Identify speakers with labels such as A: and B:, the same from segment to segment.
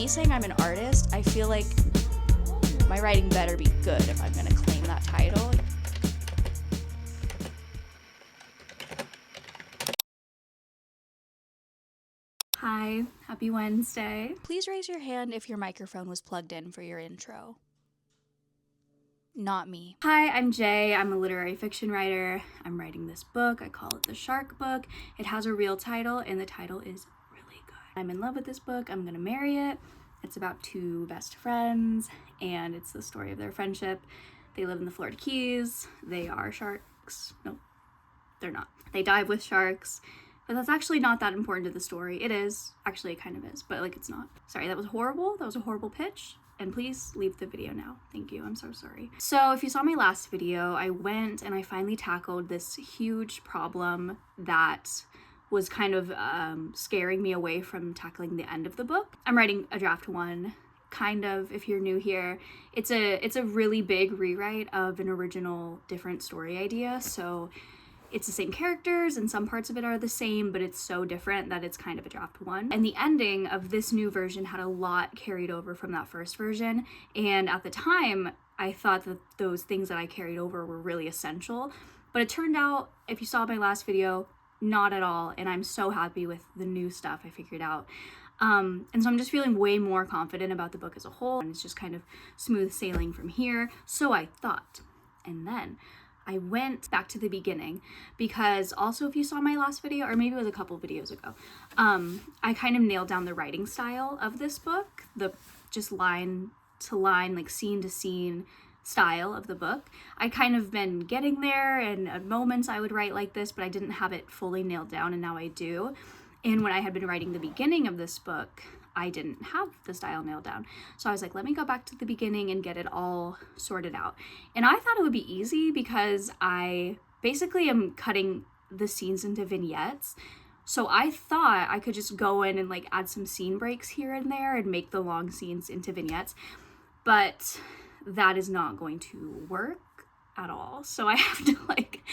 A: me saying I'm an artist, I feel like my writing better be good if I'm gonna claim that title.
B: Hi, happy Wednesday.
A: Please raise your hand if your microphone was plugged in for your intro. Not me.
B: Hi, I'm Jay. I'm a literary fiction writer. I'm writing this book. I call it The Shark Book. It has a real title, and the title is really good. I'm in love with this book. I'm gonna marry it. It's about two best friends, and it's the story of their friendship. They live in the Florida Keys. They are sharks. No, they're not. They dive with sharks. But that's actually not that important to the story. It is. Actually, it kind of is, but like it's not. Sorry, that was horrible. That was a horrible pitch. And please leave the video now. Thank you. I'm so sorry. So if you saw my last video, I went and I finally tackled this huge problem that was kind of scaring me away from tackling the end of the book. I'm writing a draft one, kind of, if you're new here. It's a really big rewrite of an original different story idea. So it's the same characters and some parts of it are the same, but it's so different that it's kind of a draft one. And the ending of this new version had a lot carried over from that first version. And at the time, I thought that those things that I carried over were really essential. But it turned out, if you saw my last video, not at all. And I'm so happy with the new stuff I figured out. And so I'm just feeling way more confident about the book as a whole. And it's just kind of smooth sailing from here. So I thought. And then I went back to the beginning because also if you saw my last video, or maybe it was a couple videos ago, I kind of nailed down the writing style of this book, the just line to line, like scene to scene style of the book. I kind of been getting there, and at moments I would write like this, but I didn't have it fully nailed down, and now I do. And when I had been writing the beginning of this book, I didn't have the style nailed down. So I was like, let me go back to the beginning and get it all sorted out. And I thought it would be easy because I basically am cutting the scenes into vignettes. So I thought I could just go in and like add some scene breaks here and there and make the long scenes into vignettes. But that is not going to work at all. So I have to like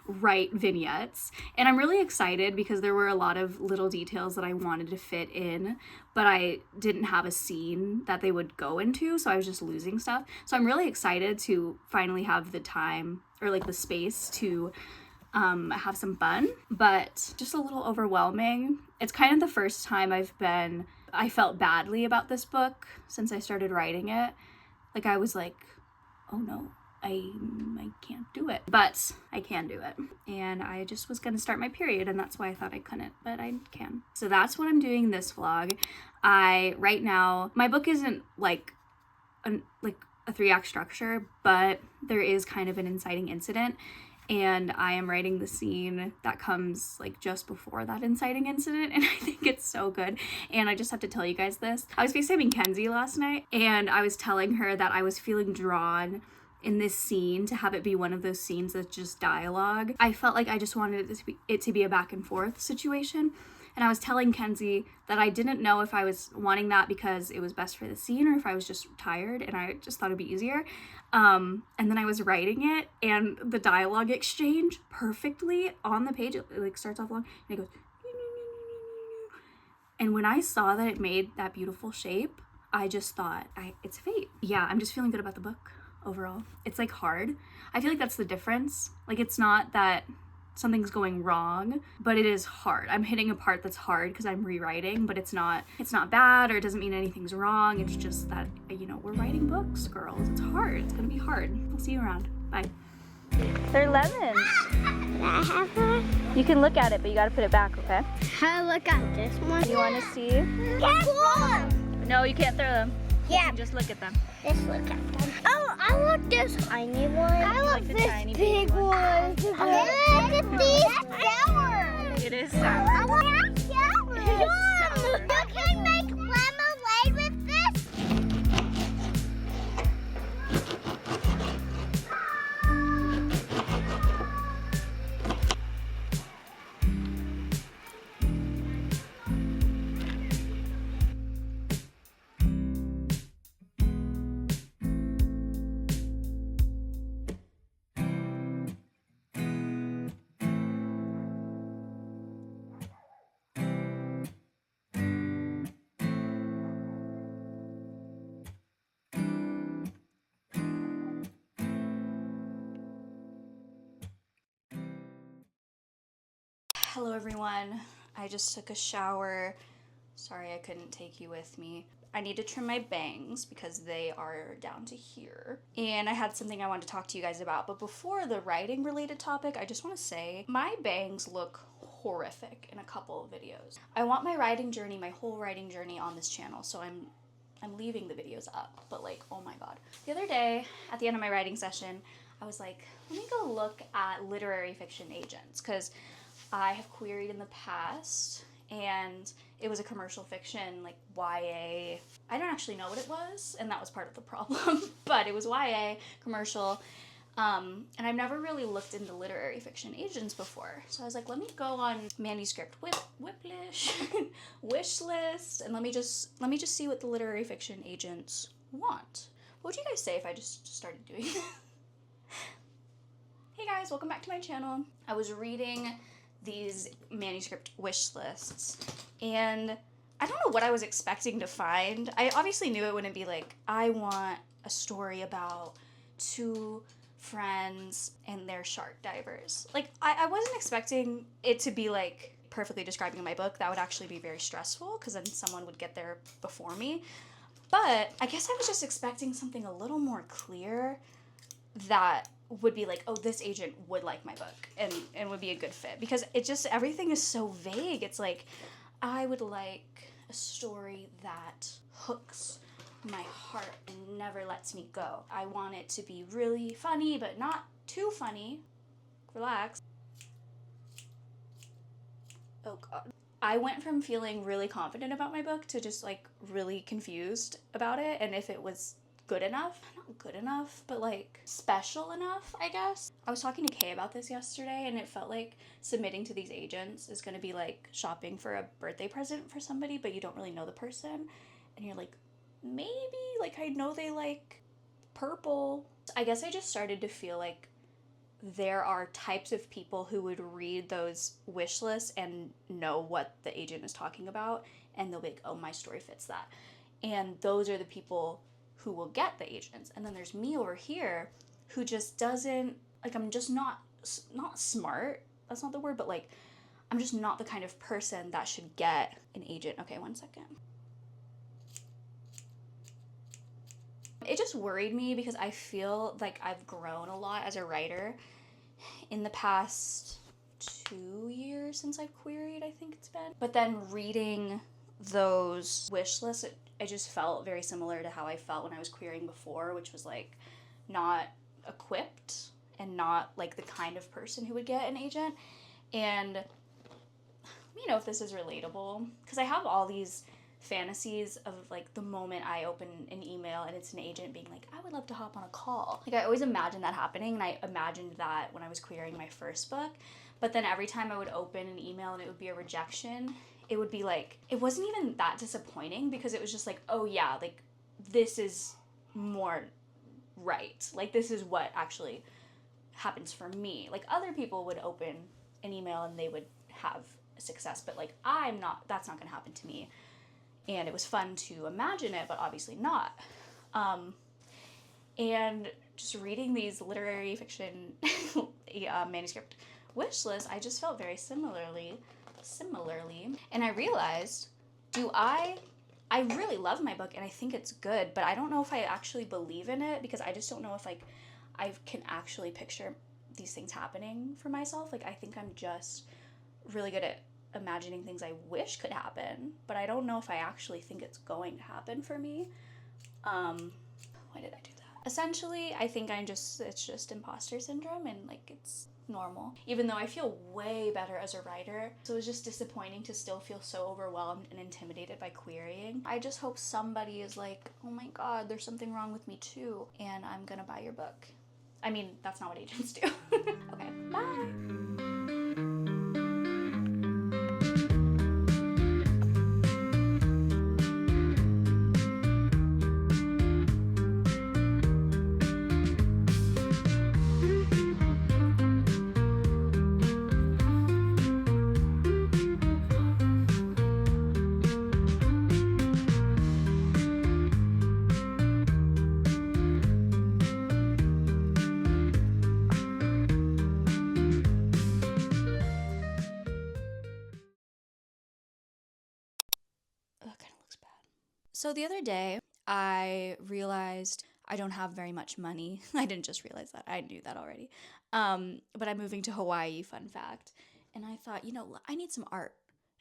B: write vignettes, and I'm really excited because there were a lot of little details that I wanted to fit in, but I didn't have a scene that they would go into, so I was just losing stuff. So I'm really excited to finally have the time or like the space to have some fun, but just a little overwhelming. It's kind of the first time I felt badly about this book since I started writing it. Like I was like, oh no, I can't do it, but I can do it. And I just was gonna start my period, and that's why I thought I couldn't, but I can. So that's what I'm doing this vlog. Right now, my book isn't like a 3-act structure, but there is kind of an inciting incident, and I am writing the scene that comes like just before that inciting incident, and I think it's so good. And I just have to tell you guys this. I was FaceTiming Kenzie last night, and I was telling her that I was feeling drawn in this scene to have it be one of those scenes that's just dialogue. I felt like I just wanted it to be a back and forth situation. And I was telling Kenzie that I didn't know if I was wanting that because it was best for the scene or if I was just tired and I just thought it'd be easier. And then I was writing it, and the dialogue exchange perfectly on the page, it like starts off long and it goes, and when I saw that it made that beautiful shape, I just thought, it's fate. Yeah, I'm just feeling good about the book overall. It's like hard. I feel like that's the difference. Like it's not that something's going wrong, but it is hard. I'm hitting a part that's hard because I'm rewriting, but it's not bad, or it doesn't mean anything's wrong. It's just that, you know, we're writing books, girls. It's hard. It's gonna be hard. I'll see you around. Bye.
A: They're lemons.
C: Can I have one?
A: You can look at it, but you gotta put it back, okay?
C: How look at this one?
A: You wanna see?
C: Can't throw them.
A: No, you can't throw them.
C: Yeah.
A: Just look at them.
C: Just look at them. Oh, I want this tiny one. I want
A: the
C: this
A: tiny
C: big one. I look at these sour.
A: It is sour.
C: I want that sour.
A: It is sour.
C: You can make lemonade with this.
A: Hello everyone. I just took a shower. Sorry I couldn't take you with me. I need to trim my bangs because they are down to here. And I had something I wanted to talk to you guys about. But before the writing related topic, I just want to say my bangs look horrific in a couple of videos. I want my writing journey, my whole writing journey on this channel. So I'm leaving the videos up, but like, oh my God. The other day at the end of my writing session, I was like, let me go look at literary fiction agents because I have queried in the past and it was a commercial fiction, like YA. I don't actually know what it was, and that was part of the problem, but it was YA, commercial, and I've never really looked into literary fiction agents before. So I was like, let me go on manuscript whiplish, wish list, and let me just see what the literary fiction agents want. What would you guys say if I just started doing that? Hey guys, welcome back to my channel. I was reading these manuscript wish lists and I don't know what I was expecting to find. I obviously knew it wouldn't be like, I want a story about two friends and their shark divers. Like, I wasn't expecting it to be like perfectly describing my book. That would actually be very stressful because then someone would get there before me. But I guess I was just expecting something a little more clear that would be like, oh, this agent would like my book and would be a good fit, because it just, everything is so vague. It's like, I would like a story that hooks my heart and never lets me go. I want it to be really funny, but not too funny. Relax. Oh God. I went from feeling really confident about my book to just like really confused about it and if it was good enough. Not good enough, but like special enough, I guess. I was talking to Kay about this yesterday and it felt like submitting to these agents is going to be like shopping for a birthday present for somebody, but you don't really know the person. And you're like, maybe, like I know they like purple. I guess I just started to feel like there are types of people who would read those wish lists and know what the agent is talking about. And they'll be like, oh, my story fits that. And those are the people who will get the agents. And then there's me over here who just doesn't, like, I'm just not smart, that's not the word, but like I'm just not the kind of person that should get an agent. Okay, 1 second. It just worried me because I feel like I've grown a lot as a writer in the past 2 years since I've queried, I think it's been. But then reading those wish lists, it just felt very similar to how I felt when I was querying before, which was like not equipped and not like the kind of person who would get an agent. And let me know if this is relatable, because I have all these fantasies of like the moment I open an email and it's an agent being like, I would love to hop on a call. Like I always imagined that happening, and I imagined that when I was querying my first book. But then every time I would open an email and it would be a rejection, it would be like, it wasn't even that disappointing because it was just like, oh yeah, like this is more right. Like this is what actually happens for me. Like other people would open an email and they would have success, but like that's not gonna happen to me. And it was fun to imagine it, but obviously not. And just reading these literary fiction manuscript wish lists, I just felt very similarly. And I realized, I really love my book and I think it's good, but I don't know if I actually believe in it because I just don't know if like I can actually picture these things happening for myself. Like I think I'm just really good at imagining things I wish could happen, but I don't know if I actually think it's going to happen for me. Why did I do that? Essentially, I think it's just imposter syndrome and like it's normal, even though I feel way better as a writer. So it was just disappointing to still feel so overwhelmed and intimidated by querying. I just hope somebody is like, oh my God, there's something wrong with me too, and I'm gonna buy your book. I mean, that's not what agents do. Okay, bye. So the other day, I realized I don't have very much money. I didn't just realize that, I knew that already. But I'm moving to Hawaii, fun fact. And I thought, I need some art.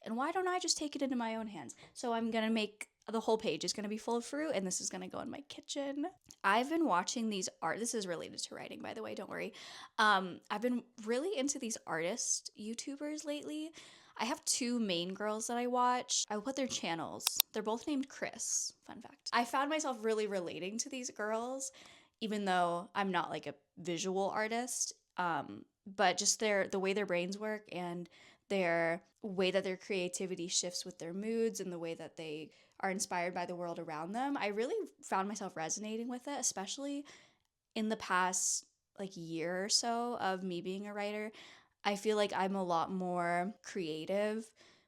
A: And why don't I just take it into my own hands? So I'm gonna make the whole page is gonna be full of fruit, and this is gonna go in my kitchen. I've been watching these art. This is related to writing, by the way. Don't worry. I've been really into these artist YouTubers lately. I have two main girls that I watch. I will put their channels. They're both named Chris. Fun fact. I found myself really relating to these girls, even though I'm not like a visual artist. But just the way their brains work and their way that their creativity shifts with their moods and the way that they are inspired by the world around them. I really found myself resonating with it, especially in the past like year or so of me being a writer. I feel like I'm a lot more creative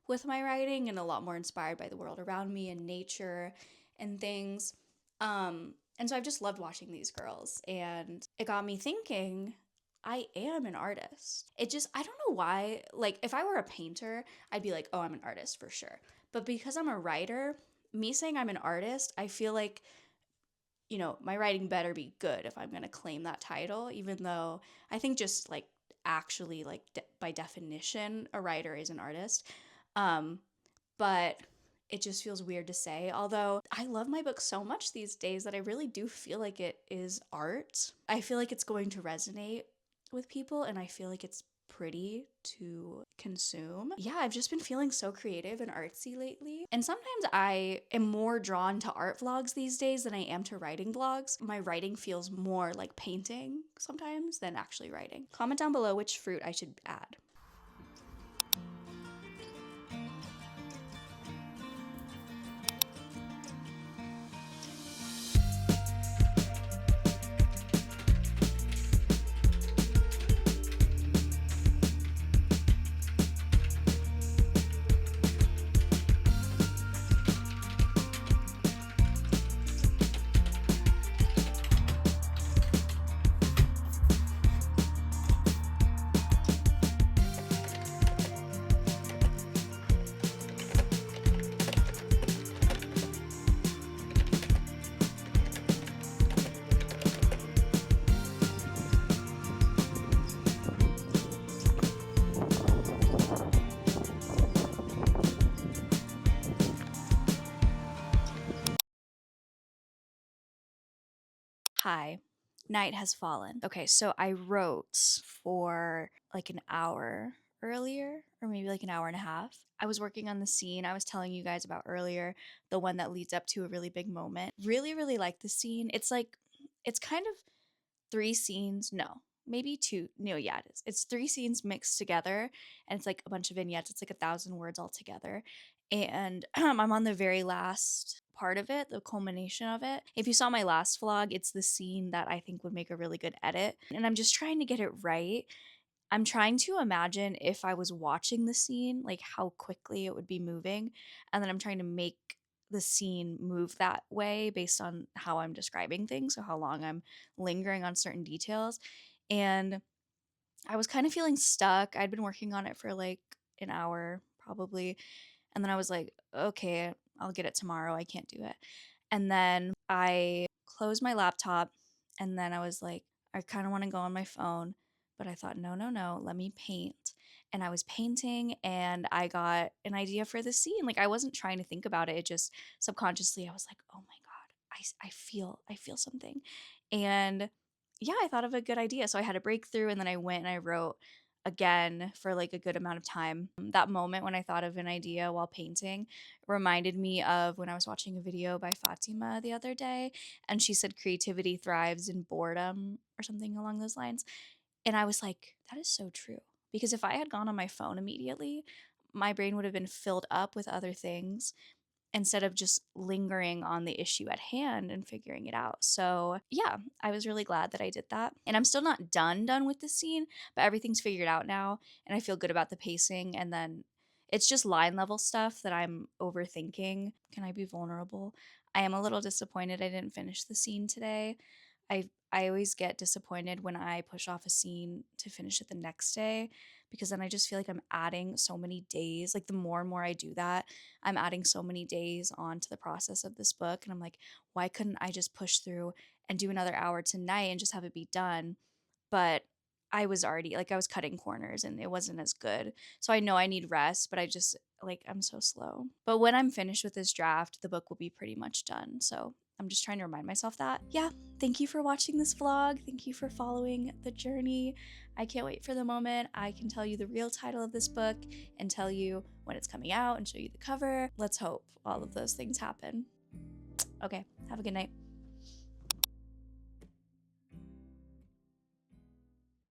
A: with my writing and a lot more inspired by the world around me and nature and things. And so I've just loved watching these girls, and it got me thinking I am an artist. I don't know why. Like, if I were a painter, I'd be like, oh, I'm an artist for sure. But because I'm a writer, me saying I'm an artist, I feel like my writing better be good if I'm going to claim that title, even though I think just like actually, like by definition, a writer is an artist. But it just feels weird to say. Although I love my book so much these days that I really do feel like it is art. I feel like it's going to resonate with people, and I feel like it's pretty to consume. Yeah, I've just been feeling so creative and artsy lately. And sometimes I am more drawn to art vlogs these days than I am to writing vlogs. My writing feels more like painting sometimes than actually writing. Comment down below which fruit I should add. Hi, night has fallen. Okay, so I wrote for like an hour earlier, or maybe like an hour and a half. I was working on the scene I was telling you guys about earlier, the one that leads up to a really big moment. Really, really like the scene. It's kind of three scenes. No, maybe two. No, yeah, it is. It's three scenes mixed together, and it's like a bunch of vignettes. It's like 1,000 words all together. And I'm on the very last part of it, the culmination of it. If you saw my last vlog, it's the scene that I think would make a really good edit. And I'm just trying to get it right. I'm trying to imagine if I was watching the scene, like how quickly it would be moving. And then I'm trying to make the scene move that way based on how I'm describing things, so how long I'm lingering on certain details. And I was kind of feeling stuck. I'd been working on it for like an hour probably. And then I was like, okay, I'll get it tomorrow. I can't do it. And then I closed my laptop, and then I was like, I kind of want to go on my phone. But I thought, no, no, no, let me paint. And I was painting, and I got an idea for the scene. Like, I wasn't trying to think about it. It just subconsciously, I was like, oh my God, I feel something. And yeah, I thought of a good idea. So I had a breakthrough, and then I went and I wrote again for like a good amount of time. That moment when I thought of an idea while painting reminded me of when I was watching a video by Fatima the other day, and she said creativity thrives in boredom or something along those lines. And I was like, that is so true. Because if I had gone on my phone immediately, my brain would have been filled up with other things instead of just lingering on the issue at hand and figuring it out. So, yeah, I was really glad that I did that. And I'm still not done with the scene, but everything's figured out now, and I feel good about the pacing. And then it's just line level stuff that I'm overthinking. Can I be vulnerable? I am a little disappointed I didn't finish the scene today. I always get disappointed when I push off a scene to finish it the next day, because then I just feel like I'm adding so many days. Like the more and more I do that, I'm adding so many days onto the process of this book. And I'm like, why couldn't I just push through and do another hour tonight and just have it be done? But I was already like, I was cutting corners and it wasn't as good. So I know I need rest, but I just like, I'm so slow. But when I'm finished with this draft, the book will be pretty much done. So I'm just trying to remind myself that. Yeah, thank you for watching this vlog. Thank you for following the journey. I can't wait for the moment I can tell you the real title of this book and tell you when it's coming out and show you the cover. Let's hope all of those things happen. Okay, have a good night.